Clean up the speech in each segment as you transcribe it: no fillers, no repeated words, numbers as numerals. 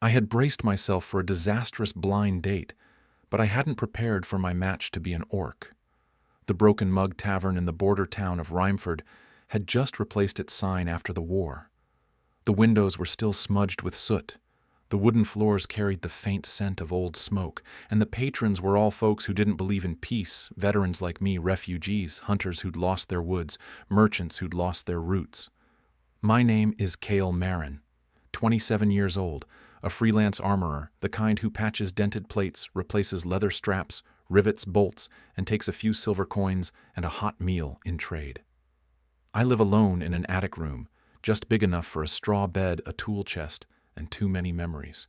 I had braced myself for a disastrous blind date, but I hadn't prepared for my match to be an orc. The Broken Mug Tavern in the border town of Rhymeford had just replaced its sign after the war. The windows were still smudged with soot. The wooden floors carried the faint scent of old smoke, and the patrons were all folks who didn't believe in peace, veterans like me, refugees, hunters who'd lost their woods, merchants who'd lost their roots. My name is Cale Marin, 27 years old, a freelance armorer, the kind who patches dented plates, replaces leather straps, rivets bolts, and takes a few silver coins and a hot meal in trade. I live alone in an attic room, just big enough for a straw bed, a tool chest, and too many memories.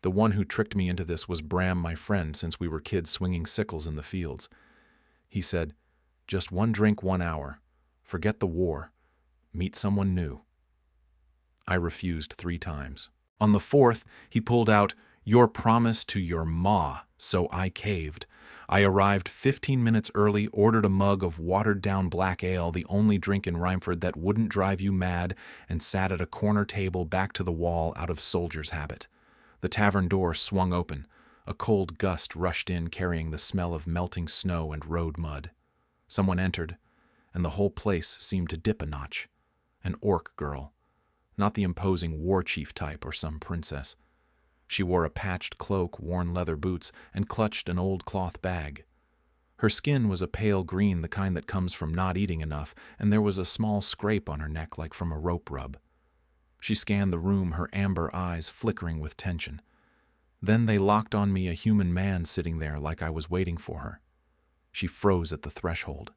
The one who tricked me into this was Bram, my friend, since we were kids swinging sickles in the fields. He said, "Just one drink, 1 hour. Forget the war. Meet someone new." I refused 3 times. On the 4th, he pulled out, "Your promise to your ma," so I caved. I arrived 15 minutes early, ordered a mug of watered-down black ale, the only drink in Rhymeford that wouldn't drive you mad, and sat at a corner table back to the wall out of soldier's habit. The tavern door swung open. A cold gust rushed in, carrying the smell of melting snow and road mud. Someone entered, and the whole place seemed to dip a notch. An orc girl. Not the imposing war chief type or some princess. She wore a patched cloak, worn leather boots, and clutched an old cloth bag. Her skin was a pale green, the kind that comes from not eating enough, and there was a small scrape on her neck like from a rope rub. She scanned the room, her amber eyes flickering with tension. Then they locked on me, a human man sitting there like I was waiting for her. She froze at the threshold.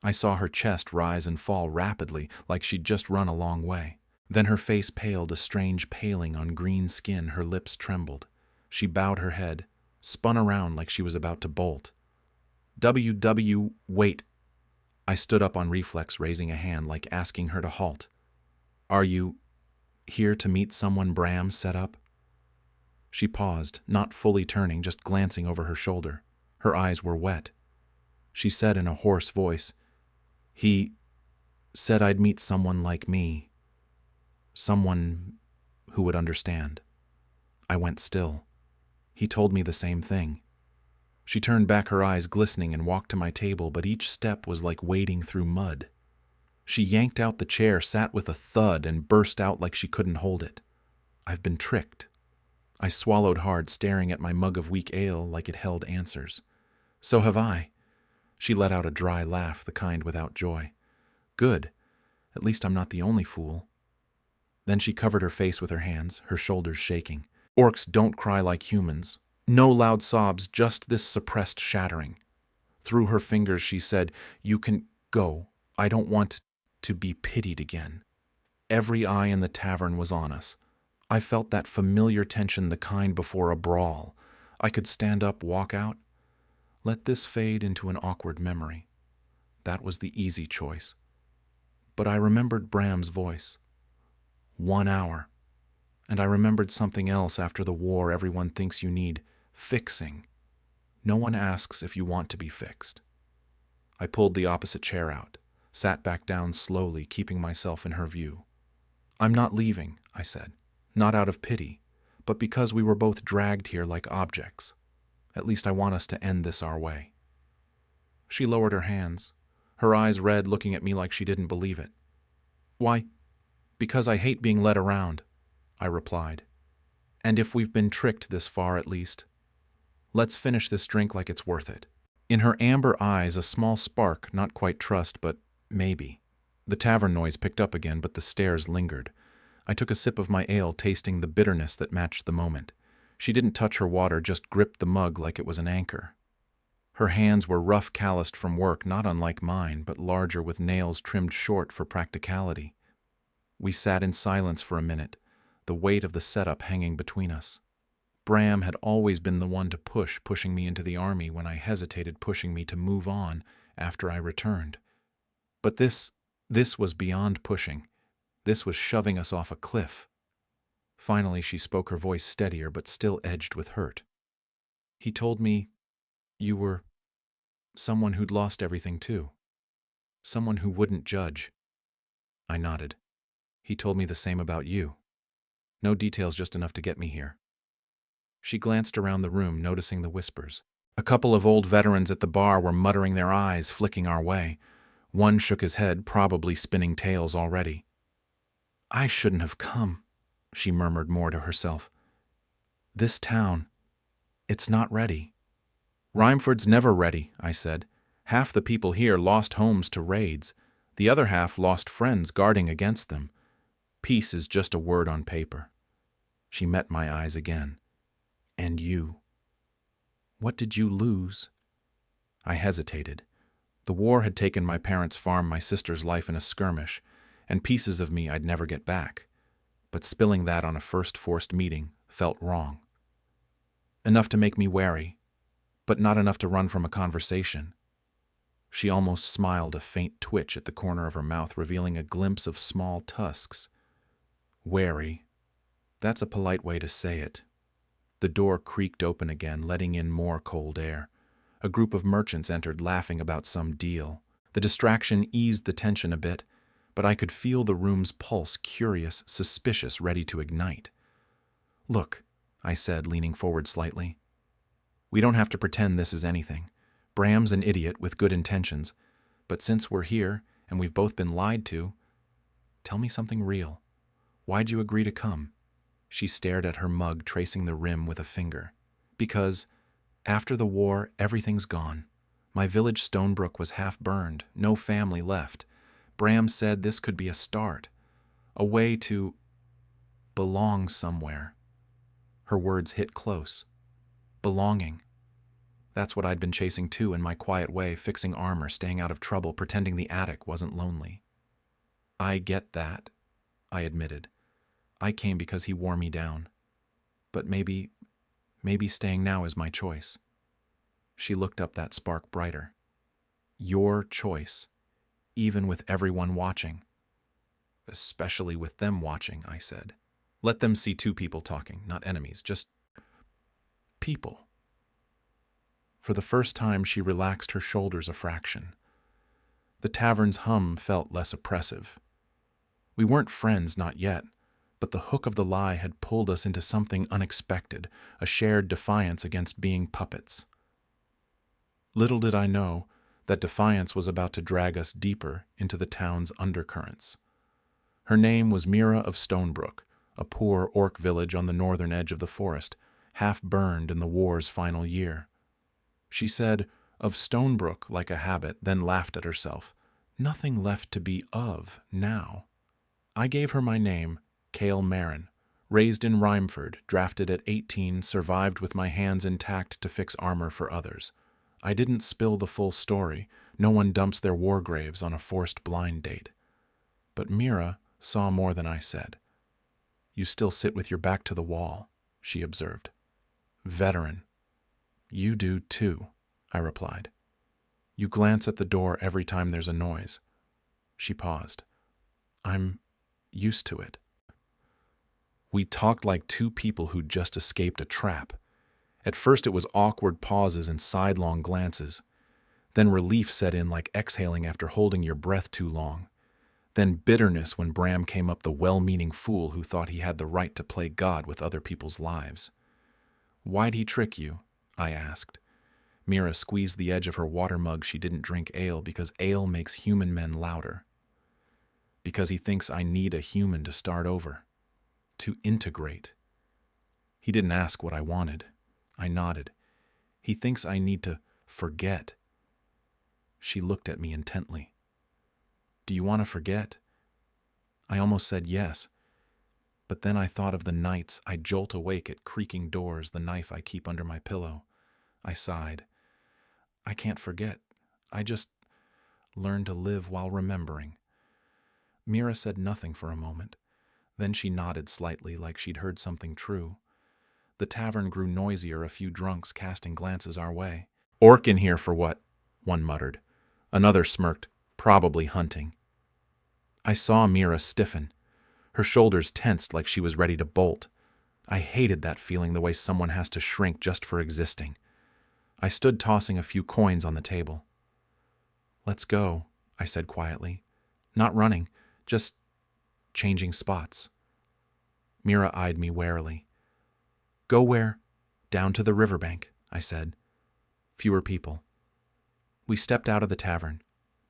I saw her chest rise and fall rapidly, like she'd just run a long way. Then her face paled, a strange paling on green skin, her lips trembled. She bowed her head, spun around like she was about to bolt. Wait. I stood up on reflex, raising a hand like asking her to halt. "Are you here to meet someone Bram set up?" She paused, not fully turning, just glancing over her shoulder. Her eyes were wet. She said in a hoarse voice, "He said I'd meet someone like me. Someone who would understand." I went still. He told me the same thing. She turned back, her eyes glistening, and walked to my table, but each step was like wading through mud. She yanked out the chair, sat with a thud, and burst out like she couldn't hold it. "I've been tricked." I swallowed hard, staring at my mug of weak ale like it held answers. "So have I." She let out a dry laugh, the kind without joy. "Good. At least I'm not the only fool." Then she covered her face with her hands, her shoulders shaking. "Orcs don't cry like humans. No loud sobs, just this suppressed shattering." Through her fingers she said, "You can go. I don't want to be pitied again." Every eye in the tavern was on us. I felt that familiar tension, the kind before a brawl. I could stand up, walk out. Let this fade into an awkward memory. That was the easy choice. But I remembered Bram's voice. 1 hour. And I remembered something else after the war everyone thinks you need: fixing. No one asks if you want to be fixed. I pulled the opposite chair out, sat back down slowly, keeping myself in her view. "I'm not leaving," I said. "Not out of pity, but because we were both dragged here like objects. At least I want us to end this our way." She lowered her hands, her eyes red, looking at me like she didn't believe it. "Why, because I hate being led around," I replied. "And if we've been tricked this far, at least, let's finish this drink like it's worth it." In her amber eyes, a small spark, not quite trust, but maybe. The tavern noise picked up again, but the stares lingered. I took a sip of my ale, tasting the bitterness that matched the moment. She didn't touch her water, just gripped the mug like it was an anchor. Her hands were rough, calloused from work, not unlike mine, but larger, with nails trimmed short for practicality. We sat in silence for a minute, the weight of the setup hanging between us. Bram had always been the one to pushing me into the army when I hesitated, pushing me to move on after I returned. But this was beyond pushing. This was shoving us off a cliff. Finally, she spoke, her voice steadier but still edged with hurt. "He told me you were someone who'd lost everything too. Someone who wouldn't judge." I nodded. "He told me the same about you." No details, just enough to get me here. She glanced around the room, noticing the whispers. A couple of old veterans at the bar were muttering their eyes, flicking our way. One shook his head, probably spinning tales already. I shouldn't have come, she murmured more to herself. This town, it's not ready. Rhymeford's never ready, I said. Half the people here lost homes to raids. The other half lost friends guarding against them. Peace is just a word on paper. She met my eyes again. And you. What did you lose? I hesitated. The war had taken my parents' farm, my sister's life in a skirmish, and pieces of me I'd never get back. But spilling that on a first forced meeting felt wrong. Enough to make me wary, but not enough to run from a conversation. She almost smiled, a faint twitch at the corner of her mouth revealing a glimpse of small tusks. Wary. That's a polite way to say it. The door creaked open again, letting in more cold air. A group of merchants entered, laughing about some deal. The distraction eased the tension a bit, but I could feel the room's pulse, curious, suspicious, ready to ignite. Look, I said, leaning forward slightly. We don't have to pretend this is anything. Bram's an idiot with good intentions, but since we're here and we've both been lied to, tell me something real. Why'd you agree to come? She stared at her mug, tracing the rim with a finger. Because, after the war, everything's gone. My village Stonebrook was half burned, no family left. Bram said this could be a start, a way to belong somewhere. Her words hit close. Belonging. That's what I'd been chasing too in my quiet way, fixing armor, staying out of trouble, pretending the attic wasn't lonely. I get that, I admitted. I came because he wore me down. But maybe staying now is my choice. She looked up, that spark brighter. Your choice, even with everyone watching. Especially with them watching, I said. Let them see two people talking, not enemies, just people. For the first time, she relaxed her shoulders a fraction. The tavern's hum felt less oppressive. We weren't friends, not yet, but the hook of the lie had pulled us into something unexpected, a shared defiance against being puppets. Little did I know that defiance was about to drag us deeper into the town's undercurrents. Her name was Mira of Stonebrook, a poor orc village on the northern edge of the forest, half burned in the war's final year. She said, of Stonebrook like a habit, then laughed at herself. Nothing left to be of now. I gave her my name, Cale Marin, raised in Rhymeford, drafted at 18, survived with my hands intact to fix armor for others. I didn't spill the full story. No one dumps their war graves on a forced blind date. But Mira saw more than I said. You still sit with your back to the wall, she observed. Veteran. You do too, I replied. You glance at the door every time there's a noise. She paused. I'm used to it. We talked like two people who'd just escaped a trap. At first it was awkward pauses and sidelong glances. Then relief set in like exhaling after holding your breath too long. Then bitterness when Bram came up, the well-meaning fool who thought he had the right to play God with other people's lives. Why'd he trick you? I asked. Mira squeezed the edge of her water mug. She didn't drink ale because ale makes human men louder. Because he thinks I need a human to start over. To integrate. He didn't ask what I wanted. I nodded. He thinks I need to forget. She looked at me intently. Do you want to forget? I almost said yes, but then I thought of the nights I jolt awake at creaking doors, the knife I keep under my pillow. I sighed. I can't forget. I just learn to live while remembering. Mira said nothing for a moment. Then she nodded slightly like she'd heard something true. The tavern grew noisier, a few drunks casting glances our way. Orc in here for what? One muttered. Another smirked, probably hunting. I saw Mira stiffen. Her shoulders tensed like she was ready to bolt. I hated that feeling, the way someone has to shrink just for existing. I stood tossing a few coins on the table. Let's go, I said quietly. Not running, just changing spots. Mira eyed me warily. Go where? Down to the riverbank, I said. Fewer people. We stepped out of the tavern.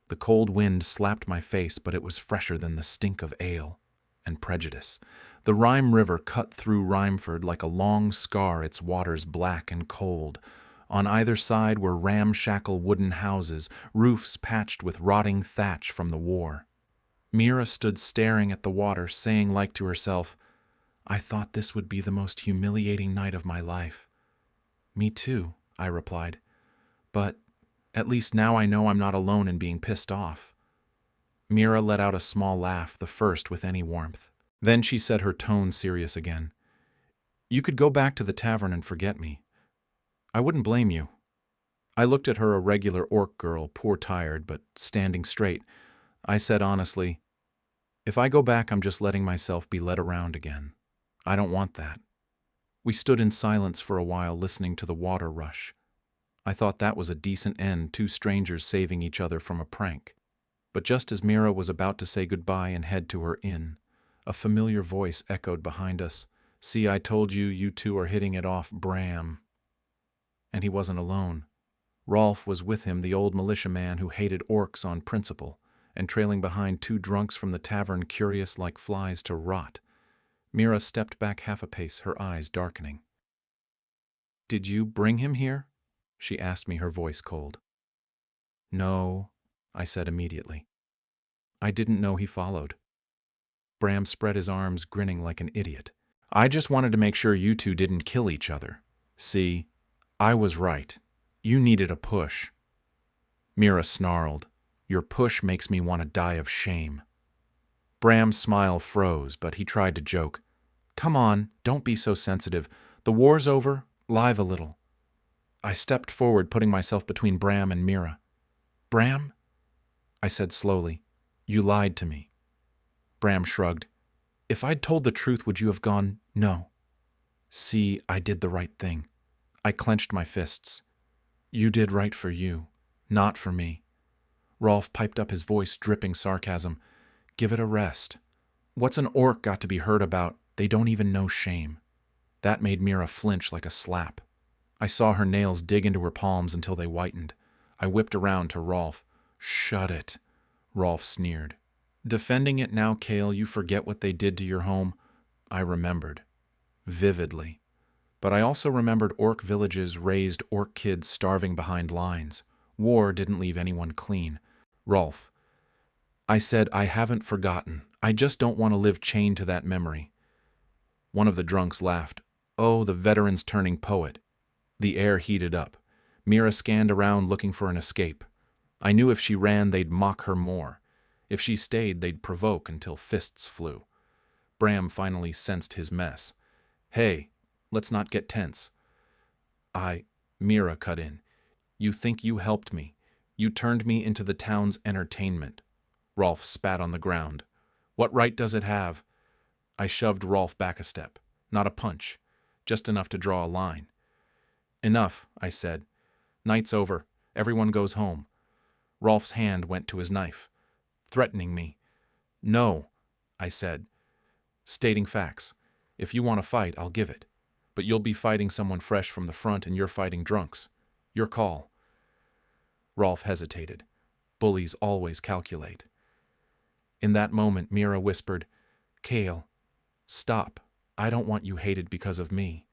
The cold wind slapped my face, but it was fresher than the stink of ale and prejudice. The Rime River cut through Rhymeford like a long scar, its waters black and cold. On either side were ramshackle wooden houses, roofs patched with rotting thatch from the war. Mira stood staring at the water, saying like to herself, I thought this would be the most humiliating night of my life. Me too, I replied. But at least now I know I'm not alone in being pissed off. Mira let out a small laugh, the first with any warmth. Then she said, her tone serious again. You could go back to the tavern and forget me. I wouldn't blame you. I looked at her, a regular orc girl, poor tired, but standing straight. I said honestly, if I go back, I'm just letting myself be led around again. I don't want that. We stood in silence for a while, listening to the water rush. I thought that was a decent end, two strangers saving each other from a prank. But just as Mira was about to say goodbye and head to her inn, a familiar voice echoed behind us. See, I told you, you two are hitting it off, Bram. And he wasn't alone. Rolf was with him, the old militiaman who hated orcs on principle, and trailing behind two drunks from the tavern, curious like flies to rot. Mira stepped back half a pace, her eyes darkening. Did you bring him here? She asked me, her voice cold. No, I said immediately. I didn't know he followed. Bram spread his arms, grinning like an idiot. I just wanted to make sure you two didn't kill each other. See, I was right. You needed a push. Mira snarled. Your push makes me want to die of shame. Bram's smile froze, but he tried to joke. Come on, don't be so sensitive. The war's over. Live a little. I stepped forward, putting myself between Bram and Mira. Bram? I said slowly. You lied to me. Bram shrugged. If I'd told the truth, would you have gone, no? See, I did the right thing. I clenched my fists. You did right for you, not for me. Rolf piped up, his voice dripping sarcasm. Give it a rest. What's an orc got to be heard about? They don't even know shame. That made Mira flinch like a slap. I saw her nails dig into her palms until they whitened. I whipped around to Rolf. Shut it, Rolf sneered. Defending it now, Kale, you forget what they did to your home? I remembered. Vividly. But I also remembered orc villages raised orc kids starving behind lines. War didn't leave anyone clean. Rolf. I said, I haven't forgotten. I just don't want to live chained to that memory. One of the drunks laughed. Oh, the veteran's turning poet. The air heated up. Mira scanned around looking for an escape. I knew if she ran, they'd mock her more. If she stayed, they'd provoke until fists flew. Bram finally sensed his mess. Hey, let's not get tense. Mira cut in. You think you helped me. You turned me into the town's entertainment. Rolf spat on the ground. What right does it have? I shoved Rolf back a step. Not a punch. Just enough to draw a line. Enough, I said. Night's over. Everyone goes home. Rolf's hand went to his knife, threatening me. No, I said. Stating facts. If you want to fight, I'll give it. But you'll be fighting someone fresh from the front and you're fighting drunks. Your call. Rolf hesitated. Bullies always calculate. In that moment, Mira whispered, Kale, stop. I don't want you hated because of me.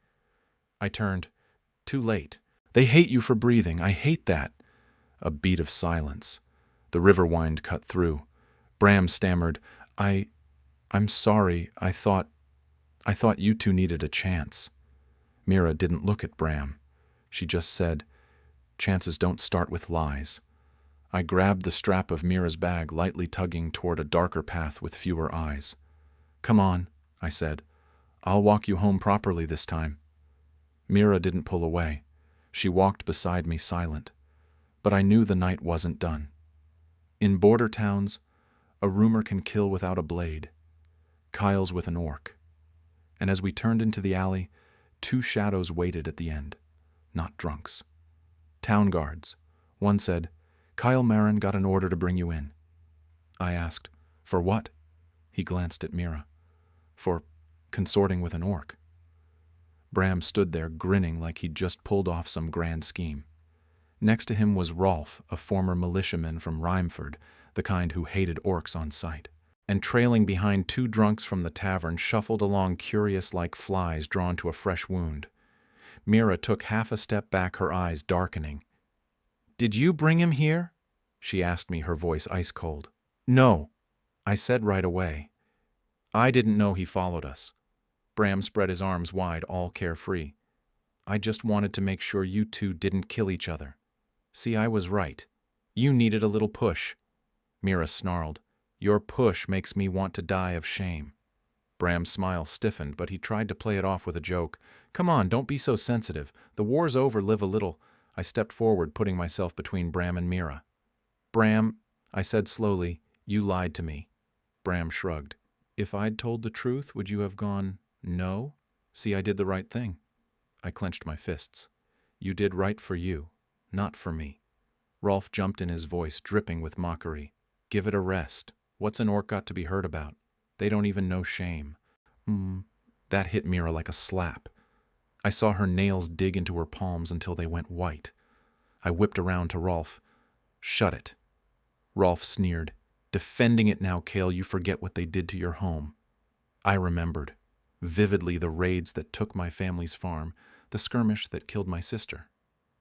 I turned. Too late. They hate you for breathing. I hate that. A beat of silence. The river wind cut through. Bram stammered, I'm sorry. I thought you two needed a chance. Mira didn't look at Bram. She just said, chances don't start with lies. I grabbed the strap of Mira's bag, lightly tugging toward a darker path with fewer eyes. Come on, I said. I'll walk you home properly this time. Mira didn't pull away. She walked beside me silent. But I knew the night wasn't done. In border towns, a rumor can kill without a blade. Kyle's with an orc. And as we turned into the alley, two shadows waited at the end. Not drunks. Town guards. One said, Kyle Marin got an order to bring you in. I asked, for what? He glanced at Mira. For consorting with an orc. Bram stood there grinning like he'd just pulled off some grand scheme. Next to him was Rolf, a former militiaman from Rhymford, the kind who hated orcs on sight. And trailing behind two drunks from the tavern shuffled along curious like flies drawn to a fresh wound. Mira took half a step back, her eyes darkening. "Did you bring him here?" she asked me, her voice ice cold. "No," I said right away. "I didn't know he followed us." Bram spread his arms wide, all carefree. "I just wanted to make sure you two didn't kill each other. See, I was right. You needed a little push." Mira snarled. "Your push makes me want to die of shame." Bram's smile stiffened, but he tried to play it off with a joke. "Come on, don't be so sensitive. The war's over, live a little." I stepped forward, putting myself between Bram and Mira. "Bram," I said slowly, "you lied to me." Bram shrugged. "If I'd told the truth, would you have gone, no? See, I did the right thing." I clenched my fists. "You did right for you, not for me." Rolf jumped in, his voice dripping with mockery. "Give it a rest. What's an orc got to be heard about? They don't even know shame." That hit Mira like a slap. I saw her nails dig into her palms until they went white. I whipped around to Rolf. "Shut it." Rolf sneered. "Defending it now, Kale, you forget what they did to your home." I remembered vividly the raids that took my family's farm, the skirmish that killed my sister.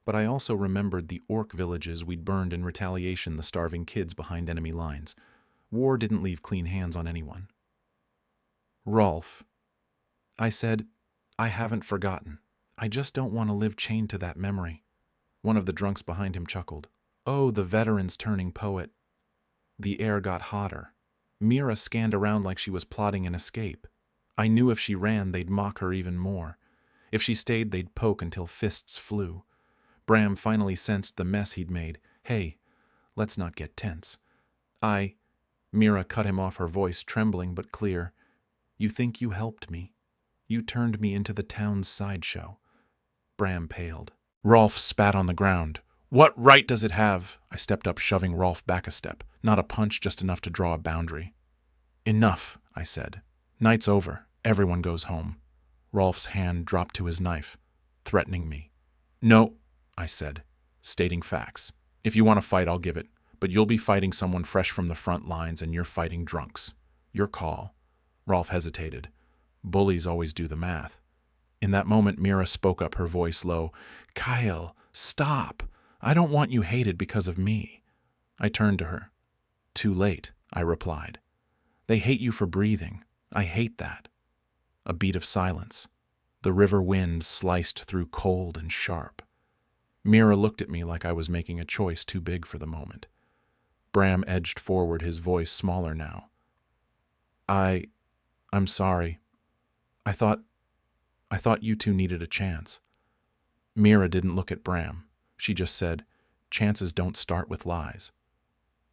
But I also remembered the orc villages we'd burned in retaliation, the starving kids behind enemy lines. War didn't leave clean hands on anyone. "Rolf," I said, "I haven't forgotten. I just don't want to live chained to that memory." One of the drunks behind him chuckled. "Oh, the veteran's turning poet." The air got hotter. Mira scanned around like she was plotting an escape. I knew if she ran, they'd mock her even more. If she stayed, they'd poke until fists flew. Bram finally sensed the mess he'd made. "Hey, let's not get tense." Mira cut him off, her voice trembling but clear. "You think you helped me? You turned me into the town's sideshow." Bram paled. Rolf spat on the ground. "What right does it have?" I stepped up, shoving Rolf back a step. Not a punch, just enough to draw a boundary. "Enough," I said. "Night's over. Everyone goes home." Rolf's hand dropped to his knife, threatening me. "No," I said, stating facts. "If you want to fight, I'll give it. But you'll be fighting someone fresh from the front lines, and you're fighting drunks. Your call." Rolf hesitated. Bullies always do the math. In that moment, Mira spoke up, her voice low. "Kyle, stop. I don't want you hated because of me." I turned to her. "Too late," I replied. "They hate you for breathing. I hate that." A beat of silence. The river wind sliced through cold and sharp. Mira looked at me like I was making a choice too big for the moment. Bram edged forward, his voice smaller now. I'm sorry. I thought you two needed a chance." Mira didn't look at Bram. She just said, "Chances don't start with lies."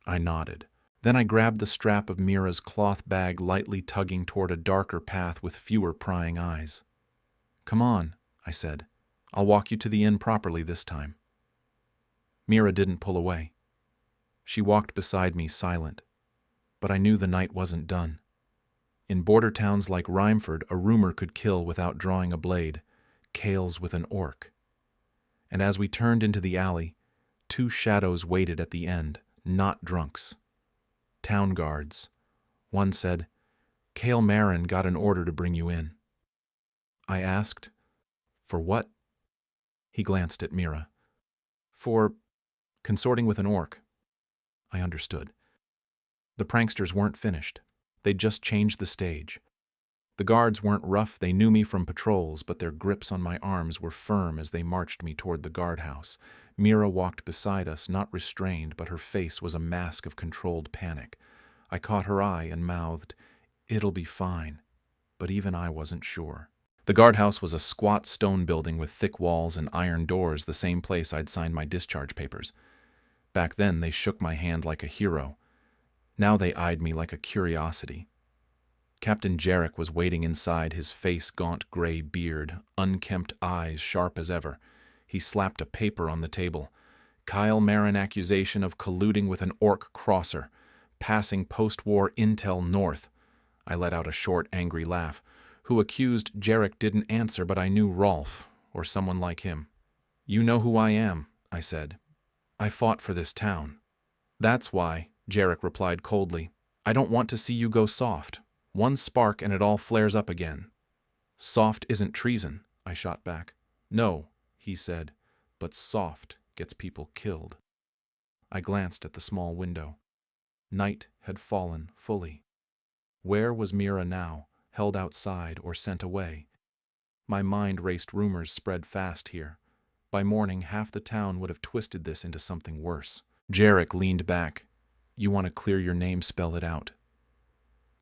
I nodded. Then I grabbed the strap of Mira's cloth bag, lightly tugging toward a darker path with fewer prying eyes. "Come on," I said. "I'll walk you to the inn properly this time." Mira didn't pull away. She walked beside me, silent. But I knew the night wasn't done. In border towns like Rhymford, a rumor could kill without drawing a blade. Kale's with an orc. And as we turned into the alley, two shadows waited at the end, not drunks. Town guards. One said, "Kale Marin got an order to bring you in." I asked, "For what?" He glanced at Mira. "For consorting with an orc." I understood. The pranksters weren't finished. They'd just changed the stage. The guards weren't rough, they knew me from patrols, but their grips on my arms were firm as they marched me toward the guardhouse. Mira walked beside us, not restrained, but her face was a mask of controlled panic. I caught her eye and mouthed, "It'll be fine." But even I wasn't sure. The guardhouse was a squat stone building with thick walls and iron doors, the same place I'd signed my discharge papers. Back then, they shook my hand like a hero. Now they eyed me like a curiosity. Captain Jarek was waiting inside, his face gaunt gray beard, unkempt eyes sharp as ever. He slapped a paper on the table. "Kyle Marin accusation of colluding with an orc crosser. Passing post-war intel north." I let out a short, angry laugh. Who accused Jarek didn't answer, but I knew Rolf, or someone like him. You know who I am, I said. I fought for this town. That's why, Jarek replied coldly. I don't want to see you go soft. One spark and it all flares up again. Soft isn't treason, I shot back. No, he said, but soft gets people killed. I glanced at the small window. Night had fallen fully. Where was Mira now, held outside or sent away? My mind raced. Rumors spread fast here. By morning, half the town would have twisted this into something worse. Jarek leaned back. You want to clear your name, spell it out.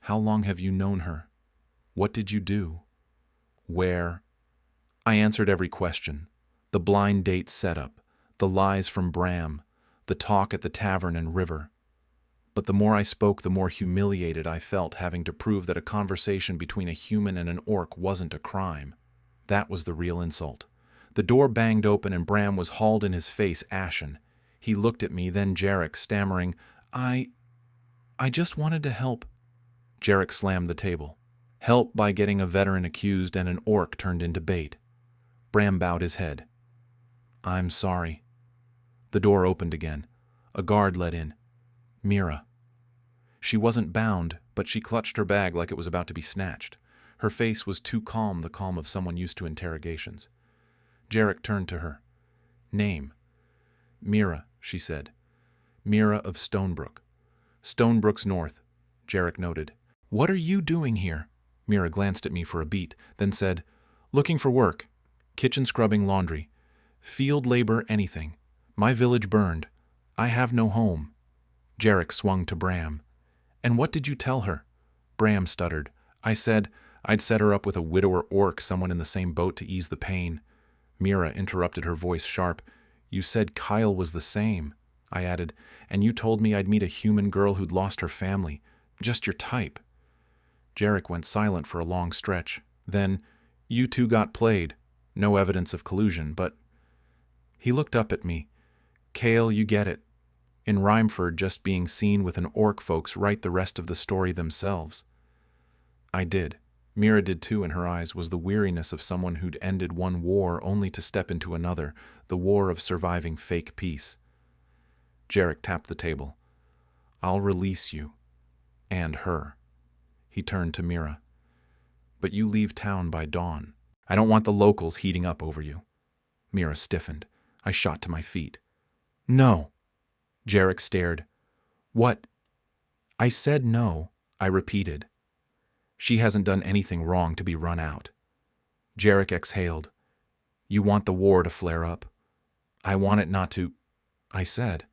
How long have you known her? What did you do? Where? I answered every question. The blind date setup, the lies from Bram, the talk at the tavern and river. But the more I spoke, the more humiliated I felt, having to prove that a conversation between a human and an orc wasn't a crime. That was the real insult. The door banged open and Bram was hauled in his face, ashen. He looked at me, then Jarek, stammering, I just wanted to help. Jarek slammed the table. Help by getting a veteran accused and an orc turned into bait. Bram bowed his head. I'm sorry. The door opened again. A guard let in. Mira. She wasn't bound, but she clutched her bag like it was about to be snatched. Her face was too calm, the calm of someone used to interrogations. Jarek turned to her. Name. Mira, she said. Mira of Stonebrook. Stonebrook's north, Jarek noted. What are you doing here? Mira glanced at me for a beat, then said, Looking for work. Kitchen scrubbing, laundry. Field labor, anything. My village burned. I have no home. Jarek swung to Bram. And what did you tell her? Bram stuttered. I said I'd set her up with a widower orc, someone in the same boat to ease the pain. Mira interrupted, her voice sharp. You said Kyle was the same. I added, and you told me I'd meet a human girl who'd lost her family. Just your type. Jarek went silent for a long stretch. Then, you two got played. No evidence of collusion, but... He looked up at me. Kale, you get it. In Rhymeford, just being seen with an orc folks write the rest of the story themselves. I did. Mira did too. In her eyes was the weariness of someone who'd ended one war only to step into another, the war of surviving fake peace. Jarek tapped the table. I'll release you. And her. He turned to Mira. But you leave town by dawn. I don't want the locals heating up over you. Mira stiffened. I shot to my feet. No. Jarek stared. What? I said no, I repeated. She hasn't done anything wrong to be run out. Jarek exhaled. You want the war to flare up? I want it not to, I said.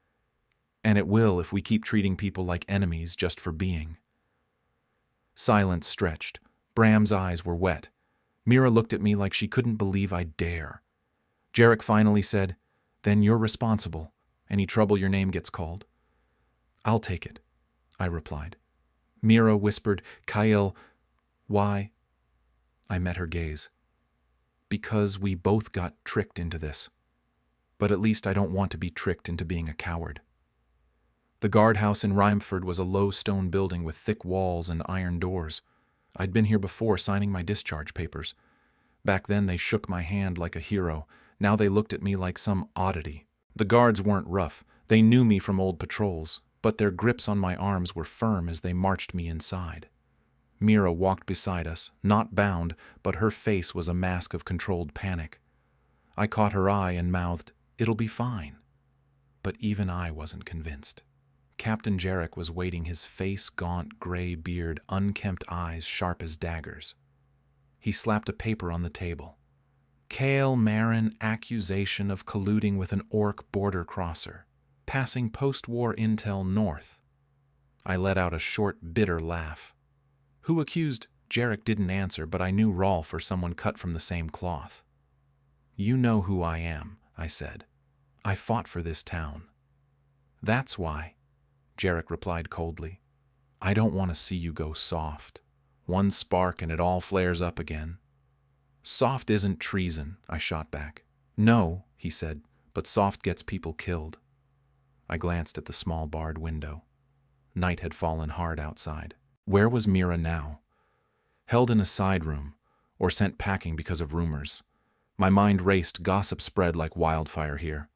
And it will if we keep treating people like enemies just for being. Silence stretched. Bram's eyes were wet. Mira looked at me like she couldn't believe I'd dare. Jarek finally said, Then you're responsible. Any trouble your name gets called? I'll take it, I replied. Mira whispered, Kyle, why? I met her gaze. Because we both got tricked into this. But at least I don't want to be tricked into being a coward. The guardhouse in Rhymeford was a low stone building with thick walls and iron doors. I'd been here before signing my discharge papers. Back then they shook my hand like a hero. Now they looked at me like some oddity. The guards weren't rough. They knew me from old patrols, but their grips on my arms were firm as they marched me inside. Mira walked beside us, not bound, but her face was a mask of controlled panic. I caught her eye and mouthed, It'll be fine. But even I wasn't convinced. Captain Jarek was waiting, his face gaunt, gray beard, unkempt eyes sharp as daggers. He slapped a paper on the table. Kale Marin accusation of colluding with an orc border crosser, passing post-war intel north. I let out a short, bitter laugh. Who accused? Jarek didn't answer, but I knew Rolf or someone cut from the same cloth. You know who I am, I said. I fought for this town. That's why, Jarek replied coldly. I don't want to see you go soft. One spark and it all flares up again. Soft isn't treason, I shot back. No, he said, but soft gets people killed. I glanced at the small barred window. Night had fallen hard outside. Where was Mira now? Held in a side room, or sent packing because of rumors. My mind raced, gossip spread like wildfire here.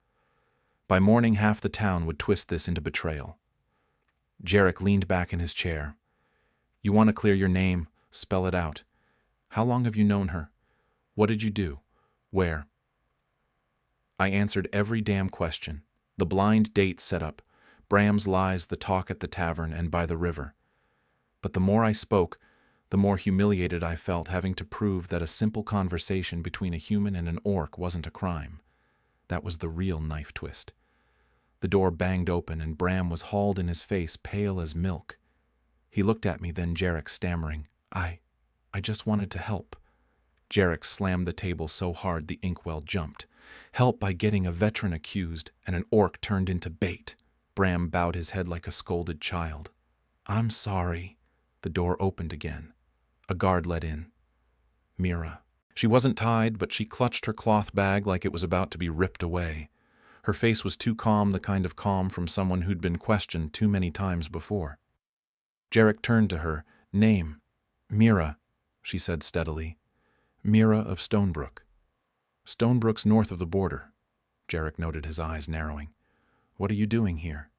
By morning, half the town would twist this into betrayal. Jarek leaned back in his chair. You want to clear your name, spell it out. How long have you known her? What did you do? Where? I answered every damn question. The blind date set up, Bram's lies, the talk at the tavern and by the river. But the more I spoke, the more humiliated I felt, having to prove that a simple conversation between a human and an orc wasn't a crime. That was the real knife twist. The door banged open and Bram was hauled in his face, pale as milk. He looked at me, then Jarek, stammering, I just wanted to help. Jarek slammed the table so hard the inkwell jumped. Help by getting a veteran accused and an orc turned into bait. Bram bowed his head like a scolded child. I'm sorry. The door opened again. A guard let in. Mira. She wasn't tied, but she clutched her cloth bag like it was about to be ripped away. Her face was too calm, the kind of calm from someone who'd been questioned too many times before. Jarek turned to her. Name. Mira, she said steadily. Mira of Stonebrook. Stonebrook's north of the border. Jarek noted, his eyes narrowing. What are you doing here?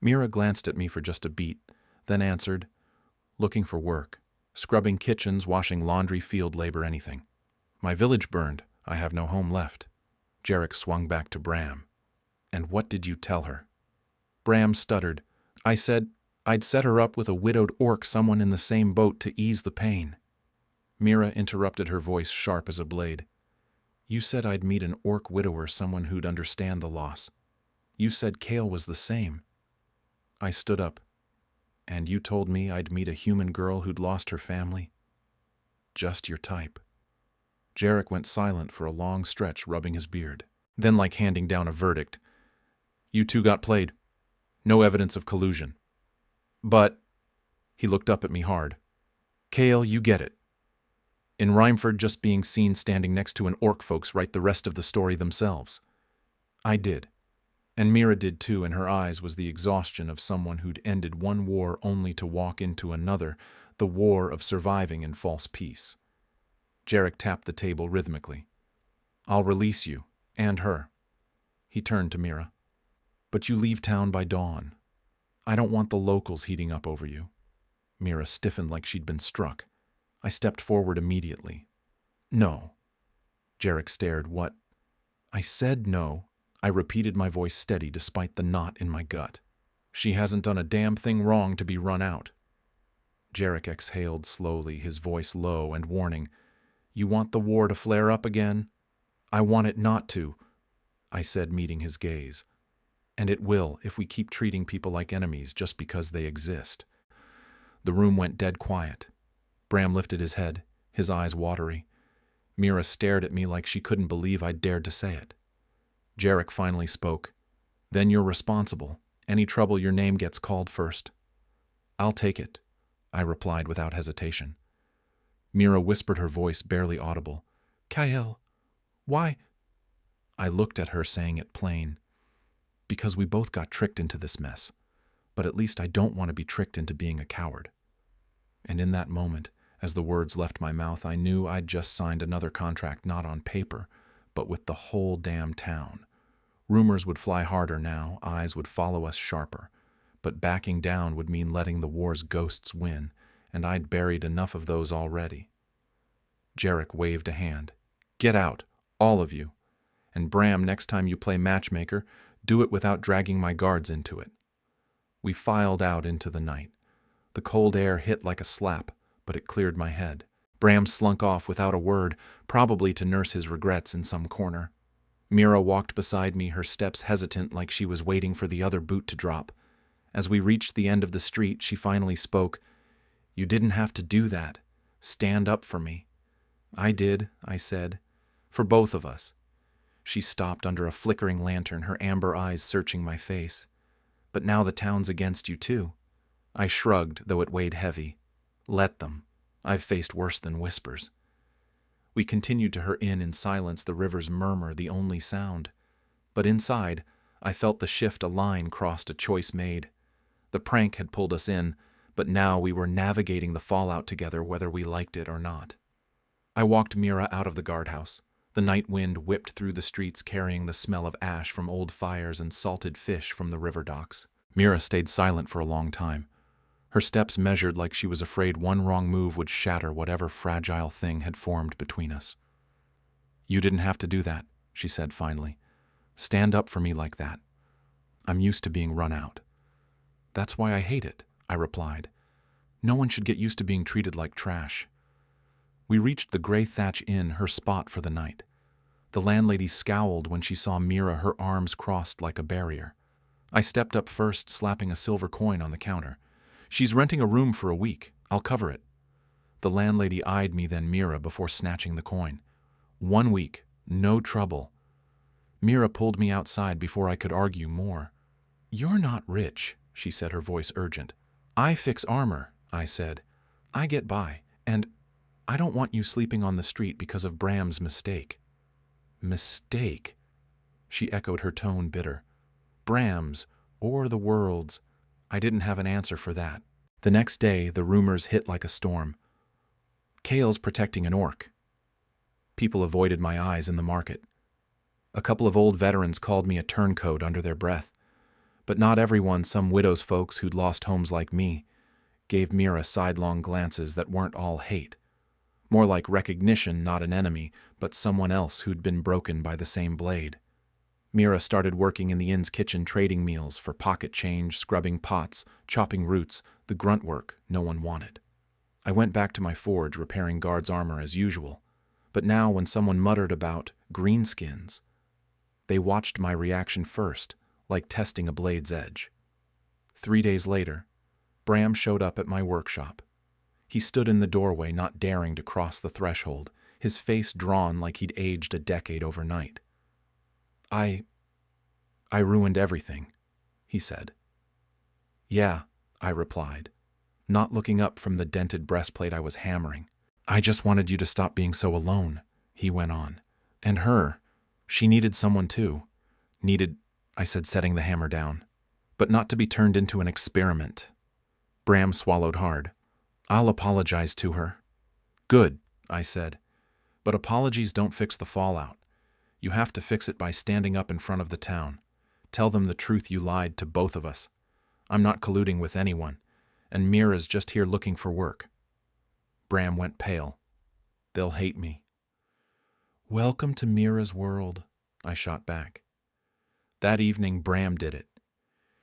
Mira glanced at me for just a beat, then answered, looking for work. Scrubbing kitchens, washing laundry, field labor, anything. My village burned. I have no home left. Jarek swung back to Bram. And what did you tell her? Bram stuttered. I said I'd set her up with a widowed orc, someone in the same boat, to ease the pain. Mira interrupted, her voice sharp as a blade. You said I'd meet an orc widower, someone who'd understand the loss. You said Kale was the same. I stood up. And you told me I'd meet a human girl who'd lost her family? Just your type. Jarek went silent for a long stretch, rubbing his beard. Then, like handing down a verdict, you two got played. No evidence of collusion. But, he looked up at me hard. Kale, you get it. In Rhymeford, just being seen standing next to an orc folks write the rest of the story themselves. I did. And Mira did too. In her eyes was the exhaustion of someone who'd ended one war only to walk into another, the war of surviving in false peace. Jarek tapped the table rhythmically. I'll release you, and her. He turned to Mira. But you leave town by dawn. I don't want the locals heating up over you. Mira stiffened like she'd been struck. I stepped forward immediately. No. Jarek stared. What? I said no. I repeated, my voice steady despite the knot in my gut. She hasn't done a damn thing wrong to be run out. Jarek exhaled slowly, his voice low and warning. You want the war to flare up again? I want it not to, I said, meeting his gaze. And it will if we keep treating people like enemies just because they exist. The room went dead quiet. Bram lifted his head, his eyes watery. Mira stared at me like she couldn't believe I'd dared to say it. Jarek finally spoke. Then you're responsible. Any trouble, your name gets called first. I'll take it, I replied without hesitation. Mira whispered, her voice barely audible. Kael, why? I looked at her, saying it plain. Because we both got tricked into this mess. But at least I don't want to be tricked into being a coward. And in that moment, as the words left my mouth, I knew I'd just signed another contract, not on paper, but with the whole damn town. Rumors would fly harder now, eyes would follow us sharper. But backing down would mean letting the war's ghosts win, and I'd buried enough of those already. Jarek waved a hand. Get out, all of you. And Bram, next time you play matchmaker, do it without dragging my guards into it. We filed out into the night. The cold air hit like a slap, but it cleared my head. Bram slunk off without a word, probably to nurse his regrets in some corner. Mira walked beside me, her steps hesitant like she was waiting for the other boot to drop. As we reached the end of the street, she finally spoke. You didn't have to do that. Stand up for me. I did, I said. For both of us. She stopped under a flickering lantern, her amber eyes searching my face. But now the town's against you too. I shrugged, though it weighed heavy. Let them. I've faced worse than whispers. We continued to her inn in silence, the river's murmur the only sound. But inside, I felt the shift. A line crossed, a choice made. The prank had pulled us in, but now we were navigating the fallout together, whether we liked it or not. I walked Mira out of the guardhouse. The night wind whipped through the streets carrying the smell of ash from old fires and salted fish from the river docks. Mira stayed silent for a long time, her steps measured like she was afraid one wrong move would shatter whatever fragile thing had formed between us. "You didn't have to do that," she said finally. "Stand up for me like that. I'm used to being run out." "That's why I hate it," I replied. "No one should get used to being treated like trash." We reached the Gray Thatch Inn, her spot for the night. The landlady scowled when she saw Mira, her arms crossed like a barrier. I stepped up first, slapping a silver coin on the counter. "She's renting a room for a week. I'll cover it." The landlady eyed me, then Mira, before snatching the coin. 1 week, no trouble. Mira pulled me outside before I could argue more. "You're not rich," she said, her voice urgent. "I fix armor," I said. "I get by, and I don't want you sleeping on the street because of Bram's mistake." "Mistake?" She echoed, her tone bitter. "Bram's, or the world's." I didn't have an answer for that. The next day, the rumors hit like a storm. "Kale's protecting an orc." People avoided my eyes in the market. A couple of old veterans called me a turncoat under their breath. But not everyone, some widow's folks who'd lost homes like me, gave Mira sidelong glances that weren't all hate. More like recognition, not an enemy, but someone else who'd been broken by the same blade. Mira started working in the inn's kitchen, trading meals for pocket change, scrubbing pots, chopping roots, the grunt work no one wanted. I went back to my forge, repairing guards' armor as usual. But now when someone muttered about greenskins, they watched my reaction first, like testing a blade's edge. 3 days later, Bram showed up at my workshop. He stood in the doorway, not daring to cross the threshold, his face drawn like he'd aged a decade overnight. I ruined everything," he said. "Yeah," I replied, not looking up from the dented breastplate I was hammering. "I just wanted you to stop being so alone," he went on. "And her, she needed someone too." "Needed," I said, setting the hammer down. "But not to be turned into an experiment." Bram swallowed hard. "I'll apologize to her." "Good," I said. "But apologies don't fix the fallout. You have to fix it by standing up in front of the town. Tell them the truth, you lied to both of us. I'm not colluding with anyone, and Mira's just here looking for work." Bram went pale. "They'll hate me." "Welcome to Mira's world," I shot back. That evening, Bram did it.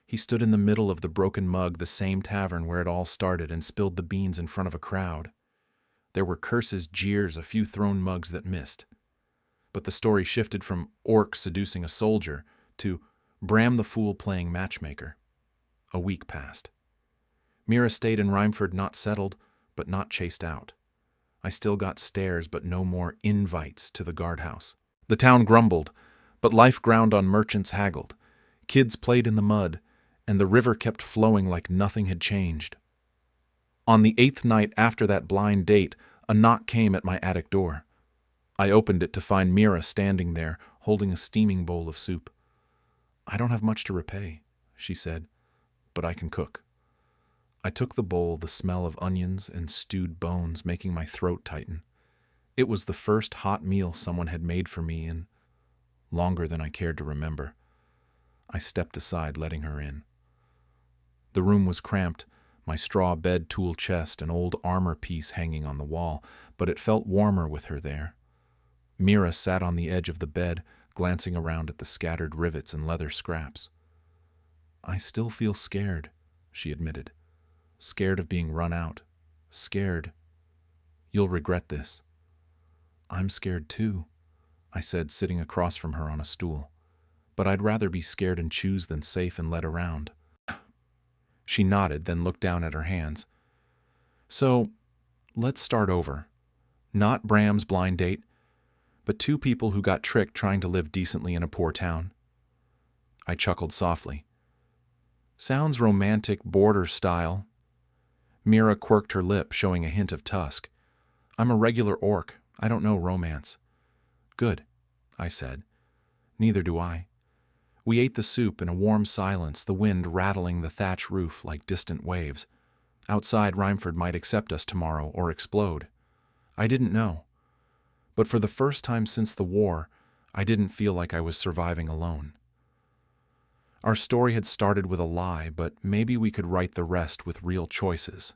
He stood in the middle of the Broken Mug, the same tavern where it all started, and spilled the beans in front of a crowd. There were curses, jeers, a few thrown mugs that missed. But the story shifted from Orc seducing a soldier to Bram the fool playing matchmaker. A week passed. Mira stayed in Rhymeford, not settled, but not chased out. I still got stares, but no more invites to the guardhouse. The town grumbled, but life ground on merchants haggled. Kids played in the mud, and the river kept flowing like nothing had changed. On the 8th night after that blind date, a knock came at my attic door. I opened it to find Mira standing there, holding a steaming bowl of soup. "I don't have much to repay," she said, "but I can cook." I took the bowl, the smell of onions and stewed bones making my throat tighten. It was the first hot meal someone had made for me in longer than I cared to remember. I stepped aside, letting her in. The room was cramped, my straw bed, tool chest, an old armor piece hanging on the wall, but it felt warmer with her there. Mira sat on the edge of the bed, glancing around at the scattered rivets and leather scraps. "I still feel scared," she admitted. "Scared of being run out. Scared. You'll regret this." "I'm scared too," I said, sitting across from her on a stool. "But I'd rather be scared and choose than safe and led around." She nodded, then looked down at her hands. "So, let's start over. Not Bram's blind date, but 2 people who got tricked trying to live decently in a poor town." I chuckled softly. "Sounds romantic, border style." Mira quirked her lip, showing a hint of tusk. "I'm a regular orc. I don't know romance." "Good," I said. "Neither do I." We ate the soup in a warm silence, the wind rattling the thatch roof like distant waves. Outside, Rhymeford might accept us tomorrow or explode. I didn't know. But for the first time since the war, I didn't feel like I was surviving alone. Our story had started with a lie, but maybe we could write the rest with real choices.